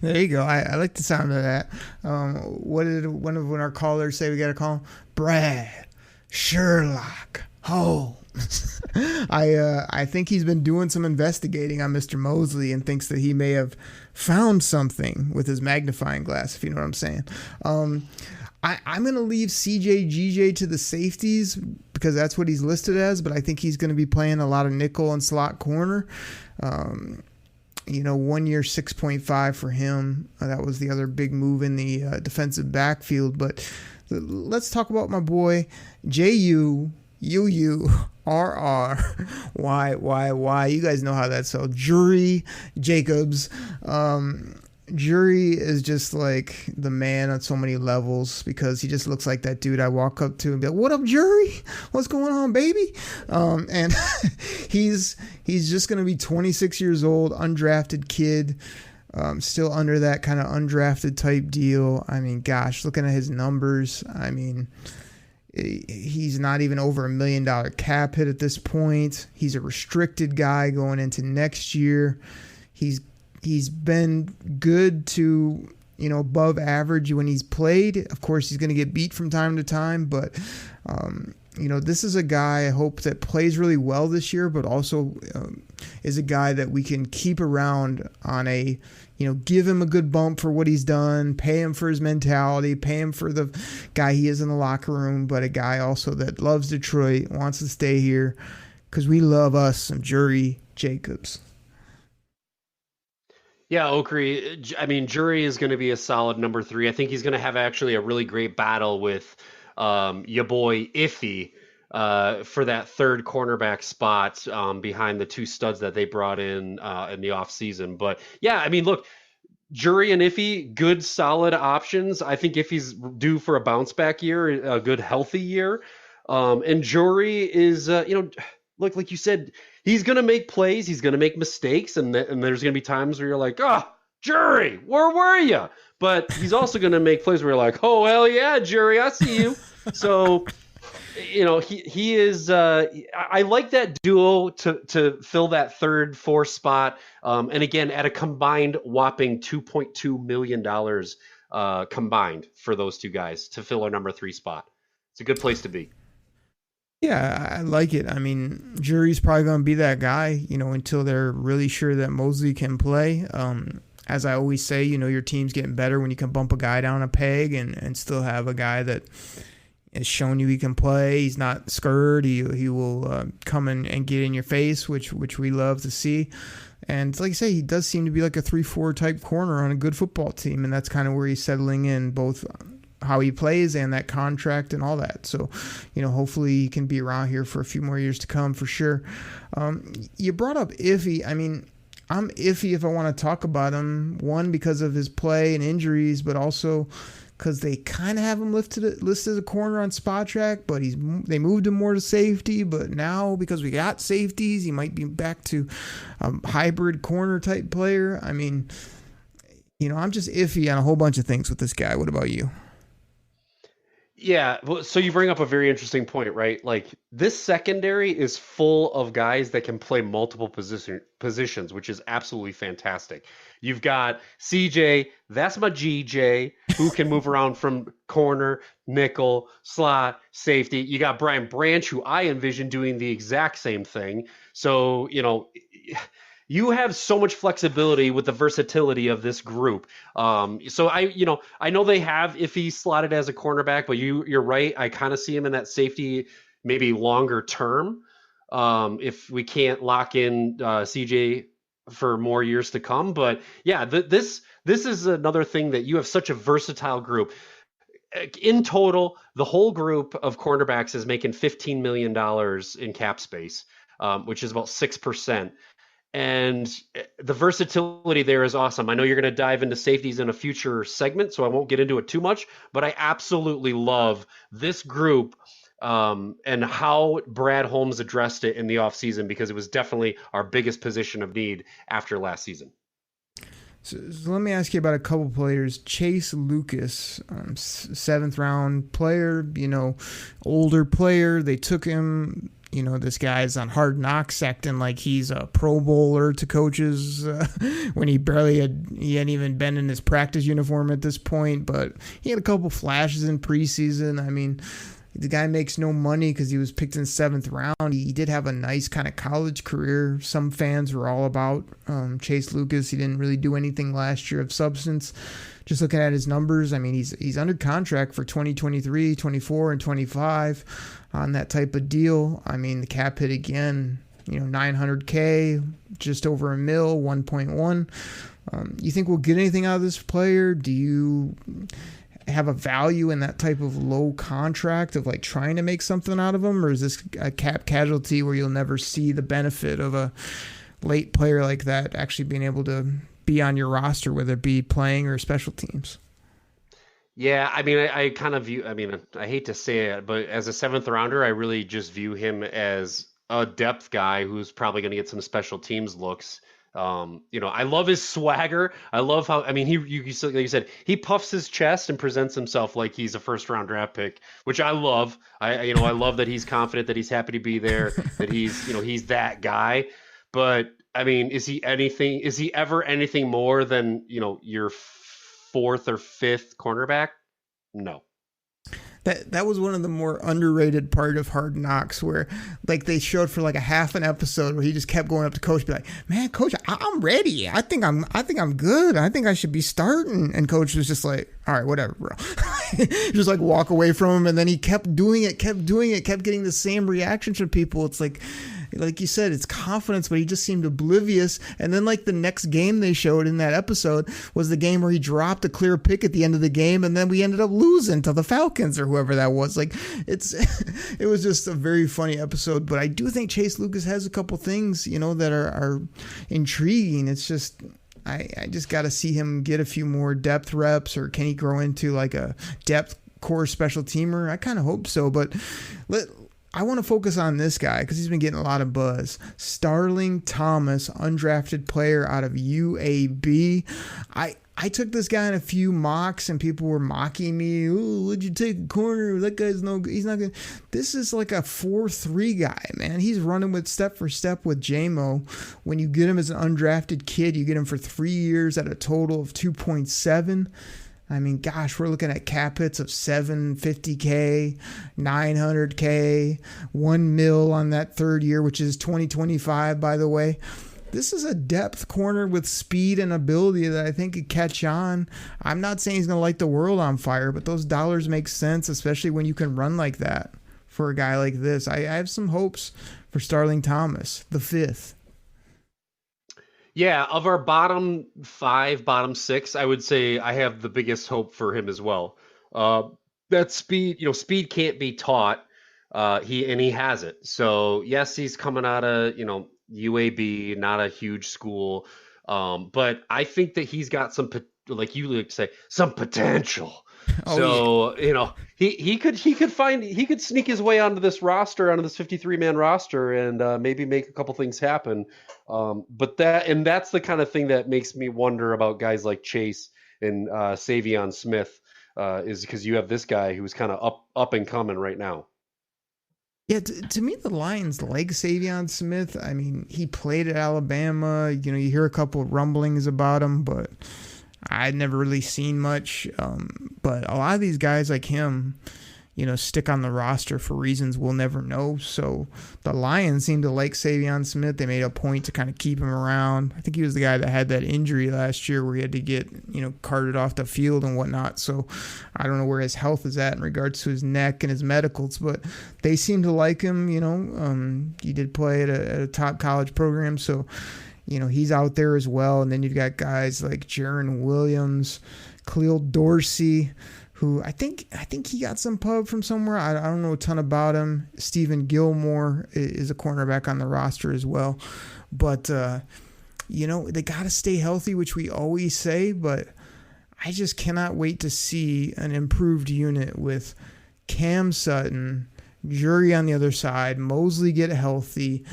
There you go. I like the sound of that. What did one of our callers say we got to call him? Brad Sherlock Holmes. I think he's been doing some investigating on Mr. Mosley and thinks that he may have found something with his magnifying glass, if you know what I'm saying. I'm going to leave CJ GJ to the safeties because that's what he's listed as, but I think he's going to be playing a lot of nickel and slot corner. 1 year, 6.5 for him. That was the other big move in the defensive backfield. But let's talk about my boy, Juurr. You guys know how that's spelled. Jury Jacobs. Jury is just like the man on so many levels because he just looks like that dude I walk up to and be like, "What up, Jury? What's going on, baby?" And he's just going to be 26 years old, undrafted kid, still under that kind of undrafted type deal. I mean, gosh, looking at his numbers, I mean, he's not even over $1 million cap hit at this point. He's a restricted guy going into next year. He's been good to, above average when he's played. Of course, he's going to get beat from time to time, but, this is a guy I hope that plays really well this year, but also is a guy that we can keep around on a, give him a good bump for what he's done, pay him for his mentality, pay him for the guy he is in the locker room, but a guy also that loves Detroit, wants to stay here, because we love us some Jury Jacobs. Yeah, Okrie. I mean, Jury is going to be a solid number 3. I think he's going to have actually a really great battle with your boy Iffy for that third cornerback spot behind the 2 studs that they brought in the offseason. But yeah, I mean, look, Jury and Iffy, good, solid options. I think Iffy's due for a bounce back year, a good, healthy year. And Jury is, look, like you said, he's going to make plays. He's going to make mistakes. And there's going to be times where you're like, Jury, where were you? But he's also going to make plays where you're like, oh, hell yeah, Jury, I see you. So, he is, I like that duo to fill that third, fourth spot. And again, at a combined whopping $2.2 million combined for those 2 guys to fill our number 3 spot. It's a good place to be. Yeah, I like it. I mean, Jury's probably going to be that guy, until they're really sure that Mosley can play. As I always say, your team's getting better when you can bump a guy down a peg and still have a guy that has shown you he can play. He's not scared. He will come and get in your face, which we love to see. And like I say, he does seem to be like a 3-4 type corner on a good football team, and that's kind of where he's settling in, both how he plays and that contract and all that. So, hopefully he can be around here for a few more years to come for sure. You brought up Iffy. I mean, I'm iffy if I want to talk about him. One, because of his play and injuries, but also because they kind of have him listed as a corner on Spot Track, but they moved him more to safety. But now, because we got safeties, he might be back to a hybrid corner type player. I mean, I'm just iffy on a whole bunch of things with this guy. What about you? Yeah, well, so you bring up a very interesting point, right? Like, this secondary is full of guys that can play multiple positions, which is absolutely fantastic. You've got CJ, that's my GJ, who can move around from corner, nickel, slot, safety. You got Brian Branch, who I envision doing the exact same thing. So, you have so much flexibility with the versatility of this group. So I know they have if he's slotted as a cornerback, but you're right. I kind of see him in that safety, maybe longer term. If we can't lock in CJ for more years to come, but yeah, this is another thing that you have such a versatile group. In total, the whole group of cornerbacks is making $15 million in cap space, which is about 6%. And the versatility there is awesome. I know you're going to dive into safeties in a future segment, so I won't get into it too much, but I absolutely love this group and how Brad Holmes addressed it in the offseason, because it was definitely our biggest position of need after last season. So let me ask you about a couple players. Chase Lucas, 7th round player, older player. They took him this guy's on Hard Knocks acting like he's a Pro Bowler to coaches when he hadn't even been in his practice uniform at this point. But he had a couple flashes in preseason. I mean, the guy makes no money because he was picked in 7th round. He did have a nice kind of college career. Some fans were all about Chase Lucas. He didn't really do anything last year of substance. Just looking at his numbers, I mean, he's under contract for 2023, 24, and 25 on that type of deal. I mean, the cap hit again, $900K, just over $1 million, 1.1. You think we'll get anything out of this player? Do you have a value in that type of low contract of like trying to make something out of him, or is this a cap casualty where you'll never see the benefit of a late player like that actually being able to be on your roster, whether it be playing or special teams? Yeah, I mean, I kind of view, I mean, I hate to say it, but as a 7th rounder, I really just view him as a depth guy who's probably going to get some special teams looks. I love his swagger. I love how, I mean, like you said, he puffs his chest and presents himself like he's a 1st-round draft pick, which I love. I love that he's confident, that he's happy to be there, that he's that guy. But I mean, is he ever anything more than, your 4th or 5th cornerback? No. That was one of the more underrated part of Hard Knocks, where like they showed for like a half an episode where he just kept going up to coach, be like, "Man, coach, I'm ready. I think I'm good. I think I should be starting." And coach was just like, "All right, whatever, bro." Just like walk away from him, and then he kept doing it, kept getting the same reactions from people. It's like you said, it's confidence, but he just seemed oblivious. And then like the next game they showed in that episode was the game where he dropped a clear pick at the end of the game, and then we ended up losing to the Falcons or whoever that was. Like it was just a very funny episode. But I do think Chase Lucas has a couple things, that are intriguing. It's just I just got to see him get a few more depth reps, or can he grow into like a depth core special teamer? I kind of hope so, but I want to focus on this guy because he's been getting a lot of buzz. Starling Thomas, undrafted player out of UAB. I took this guy in a few mocks and people were mocking me. "Oh, would you take a corner? That guy's no good. He's not good." This is like a 4-3 guy, man. He's running with step for step with JMO. When you get him as an undrafted kid, you get him for 3 years at a total of 2.7. I mean, gosh, we're looking at cap hits of $750K, $900K, $1 million on that 3rd year, which is 2025, by the way. This is a depth corner with speed and ability that I think could catch on. I'm not saying he's going to light the world on fire, but those dollars make sense, especially when you can run like that for a guy like this. I have some hopes for Starling Thomas, the 5th. Yeah, of our bottom 5, bottom 6, I would say I have the biggest hope for him as well. That speed, speed can't be taught. He has it. So yes, he's coming out of, UAB, not a huge school. But I think that he's got some, like you like to say, some potential. He could sneak his way onto this roster, onto this 53-man roster, and maybe make a couple things happen. But that's the kind of thing that makes me wonder about guys like Chase and Savion Smith, is because you have this guy who's kind of up and coming right now. Yeah, to me, the Lions like Savion Smith. I mean, he played at Alabama. You hear a couple of rumblings about him, but I'd never really seen much. But a lot of these guys like him, stick on the roster for reasons we'll never know. So the Lions seem to like Savion Smith. They made a point to kind of keep him around. I think he was the guy that had that injury last year where he had to get, carted off the field and whatnot. So I don't know where his health is at in regards to his neck and his medicals, but they seem to like him. He did play at a top college program. So, he's out there as well. And then you've got guys like Jaron Williams, Khalil Dorsey, who I think he got some pub from somewhere. I don't know a ton about him. Stephen Gilmore is a cornerback on the roster as well. But, they got to stay healthy, which we always say. But I just cannot wait to see an improved unit with Cam Sutton, Jury on the other side, Mosley get healthy.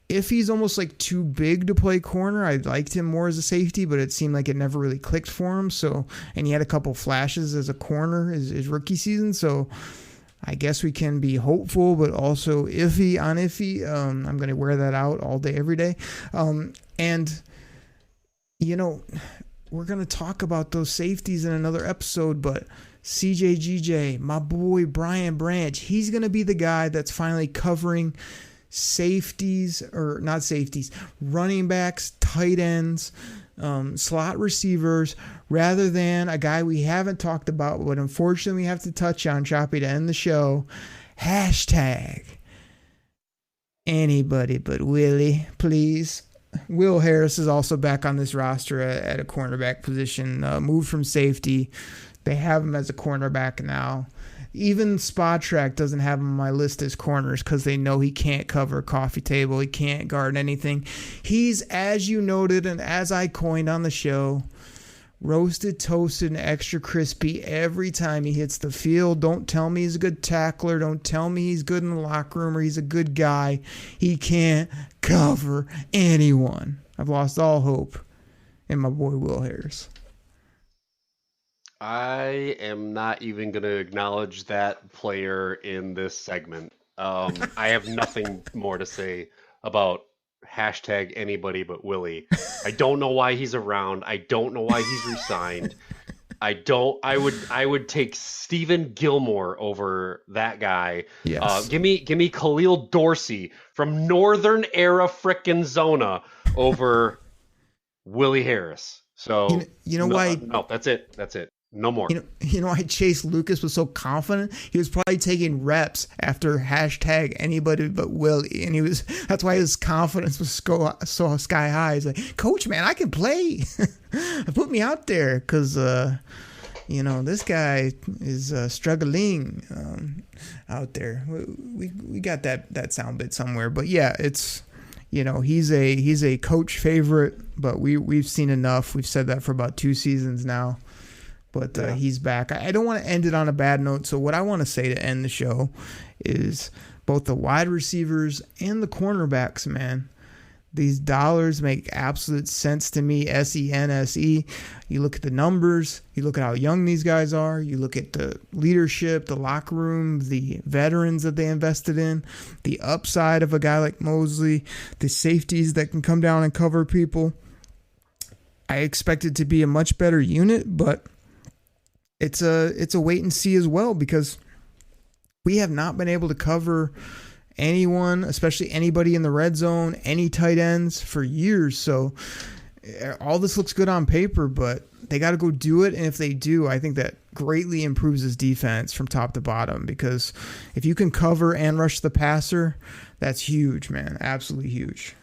If he's almost like too big to play corner, I liked him more as a safety, but it seemed like it never really clicked for him. So, and he had a couple flashes as a corner his rookie season. So I guess we can be hopeful, but also iffy on iffy. I'm going to wear that out all day, every day. And, you know, we're going to talk about those safeties in another episode, but CJGJ, my boy Brian Branch, he's going to be the guy that's finally covering safeties, or not safeties, running backs, tight ends, slot receivers, rather than a guy we haven't talked about, but unfortunately we have to touch on, Choppy, to end the show. Hashtag anybody but Willie, please. Will Harris is also back on this roster at a cornerback position, moved from safety. They have him as a cornerback now. Even Spot Track doesn't have him on my list as corners because they know he can't cover a coffee table. He can't guard anything. He's, as you noted and as I coined on the show, roasted, toasted, and extra crispy every time he hits the field. Don't tell me he's a good tackler. Don't tell me he's good in the locker room or he's a good guy. He can't cover anyone. I've lost all hope in my boy Will Harris. I am not even going to acknowledge that player in this segment. I have nothing more to say about hashtag anybody but Willie. I don't know why he's around. I don't know why he's resigned. I would take Stephen Gilmore over that guy. Yes. Give me Khalil Dorsey from Northern Era frickin' Zona over Willie Harris. So you know why? No, that's it. That's it. No more. You know why Chase Lucas was so confident? He was probably taking reps after hashtag anybody but Willie, and that's why his confidence was so sky high. He's like, Coach, man, I can play. Put me out there, because this guy is struggling out there. We got that sound bit somewhere, but yeah, it's he's a coach favorite, but we've seen enough. We've said that for about 2 seasons now. But he's back. I don't want to end it on a bad note. So what I want to say to end the show is both the wide receivers and the cornerbacks, man. These dollars make absolute sense to me. SENSE. You look at the numbers. You look at how young these guys are. You look at the leadership, the locker room, the veterans that they invested in, the upside of a guy like Mosley, the safeties that can come down and cover people. I expect it to be a much better unit, but it's a wait and see as well, because we have not been able to cover anyone, especially anybody in the red zone, any tight ends for years. So all this looks good on paper, but they got to go do it. And if they do, I think that greatly improves his defense from top to bottom, because if you can cover and rush the passer, that's huge, man. Absolutely huge.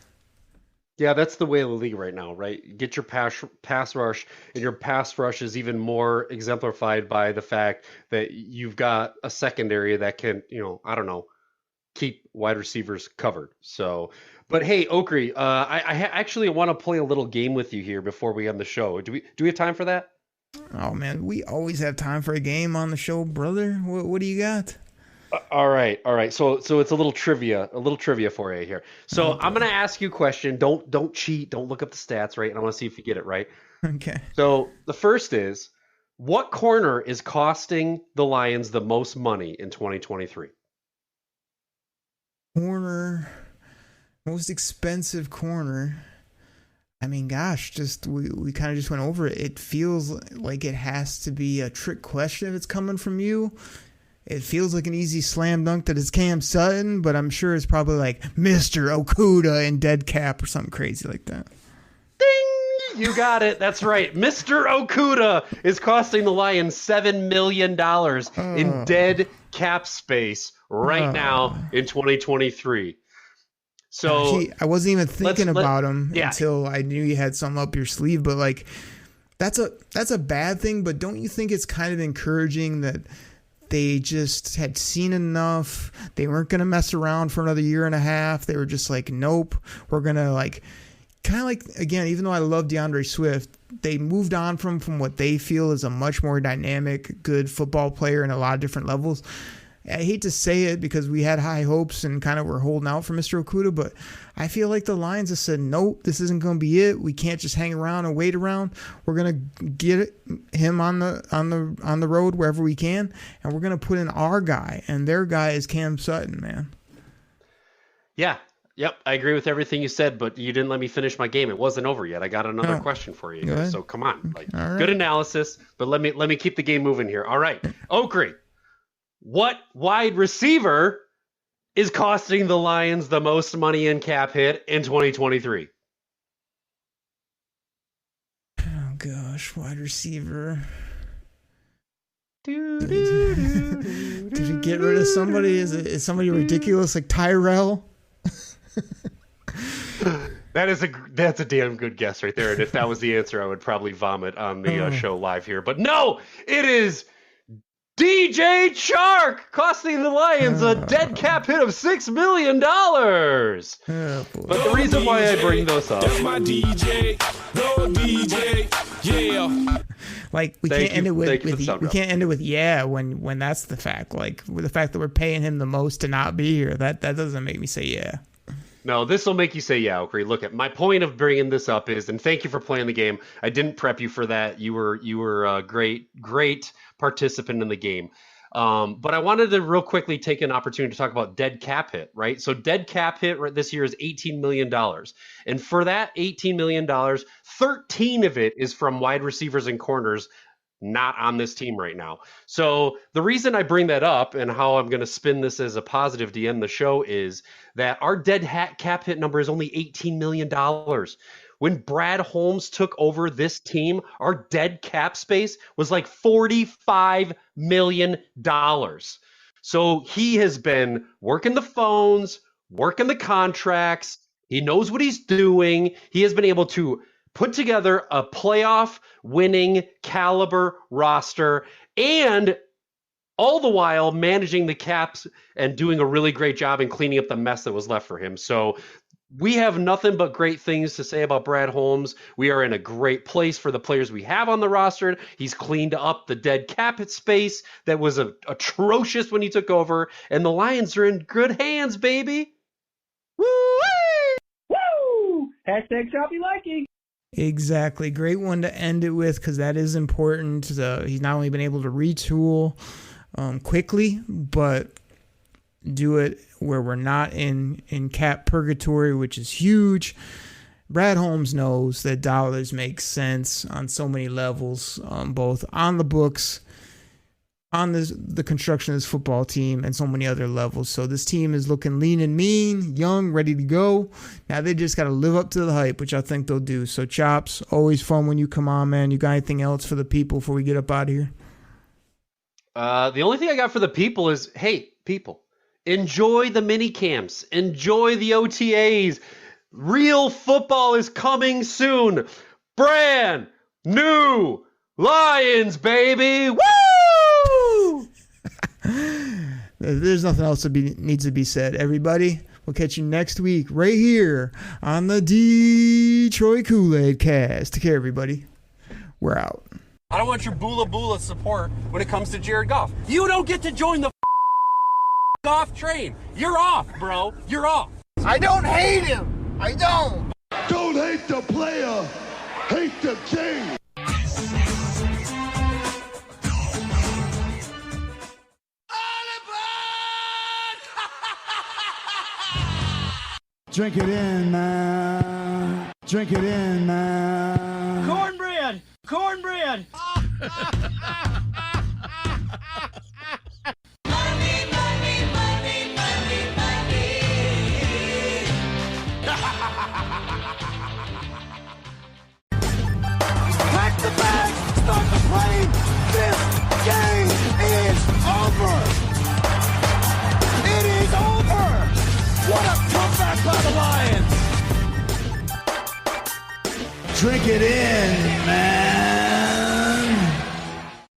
Yeah, that's the way of the league right now, right? Get your pass rush, and your pass rush is even more exemplified by the fact that you've got a secondary that can, keep wide receivers covered. So, but hey, Okrie, I actually want to play a little game with you here before we end the show. Do we have time for that? Oh man, we always have time for a game on the show, brother. What do you got? All right. So it's a little trivia for you here. So I'm going to ask you a question. Don't cheat. Don't look up the stats, right? And I want to see if you get it right. Okay. So the first is, what corner is costing the Lions the most money in 2023? Corner, most expensive corner. I mean, gosh, we kind of just went over it. It feels like it has to be a trick question if it's coming from you. It feels like an easy slam dunk that it's Cam Sutton, but I'm sure it's probably like Mr. Okuda in dead cap or something crazy like that. Ding! You got it. That's right. Mr. Okuda is costing the Lions $7 million in dead cap space right now in 2023. So I wasn't even thinking about him until I knew you had something up your sleeve. But like, that's a bad thing. But don't you think it's kind of encouraging that they just had seen enough? They weren't going to mess around for another year and a half. They were just like, nope, we're going to kind of like, again, even though I love DeAndre Swift, they moved on from what they feel is a much more dynamic, good football player in a lot of different levels. I hate to say it because we had high hopes and kind of were holding out for Mr. Okudah, but I feel like the Lions have said, nope, this isn't going to be it. We can't just hang around and wait around. We're going to get him on the road wherever we can, and we're going to put in our guy, and their guy is Cam Sutton, man. Yeah. Yep, I agree with everything you said, but you didn't let me finish my game. It wasn't over yet. I got another question for you. Go So come on. Like, All right. Good analysis, but let me keep the game moving here. All right. Okrie, what wide receiver is costing the Lions the most money in cap hit in 2023? Oh, gosh, wide receiver. Did we get rid of somebody? Is somebody ridiculous like Tyrell? That's a damn good guess right there. And if that was the answer, I would probably vomit on the show live here. But no, it is DJ Chark costing the Lions a dead cap hit of $6 million. But the reason why I bring those up, That's my DJ, go DJ, yeah. Like we can't end it with yeah when that's the fact. Like with the fact that we're paying him the most to not be here, that doesn't make me say yeah. No, this will make you say, yeah, Okrie. Look, at my point of bringing this up is, and thank you for playing the game. I didn't prep you for that. You were a great participant in the game. But I wanted to real quickly take an opportunity to talk about dead cap hit, right? So dead cap hit this year is $18 million. And for that $18 million, 13 of it is from wide receivers and corners not on this team right now. So the reason I bring that up and how I'm going to spin this as a positive to end the show is that our dead cap hit number is only $18 million. When Brad Holmes took over this team, our dead cap space was like $45 million. So he has been working the phones, working the contracts. He knows what he's doing. He has been able to put together a playoff winning caliber roster and all the while managing the caps and doing a really great job in cleaning up the mess that was left for him. So we have nothing but great things to say about Brad Holmes. We are in a great place for the players we have on the roster. He's cleaned up the dead cap hit space that was atrocious when he took over, and the Lions are in good hands, baby. Woo! Hashtag choppy liking. Exactly. Great one to end it with because that is important. He's not only been able to retool quickly, but do it where we're not in cap purgatory, which is huge. Brad Holmes knows that dollars make sense on so many levels, both on the books, on the construction of this football team, and so many other levels. So this team is looking lean and mean, young, ready to go. Now they just got to live up to the hype, which I think they'll do. So Chops, always fun when you come on, man. You got anything else for the people before we get up out of here? The only thing I got for the people is, hey, people, enjoy the mini camps. Enjoy the OTAs. Real football is coming soon. Brand new Lions, baby. Woo! There's nothing else needs to be said. Everybody, we'll catch you next week right here on the Detroit Koolaid Cast. Take care, everybody. We're out. I don't want your bula support when it comes to Jared Goff. You don't get to join the Goff train. You're off, bro. You're off. I don't hate him. I don't. Don't hate the player, hate the game. Drink it in, man. Drink it in, man. Cornbread! Cornbread!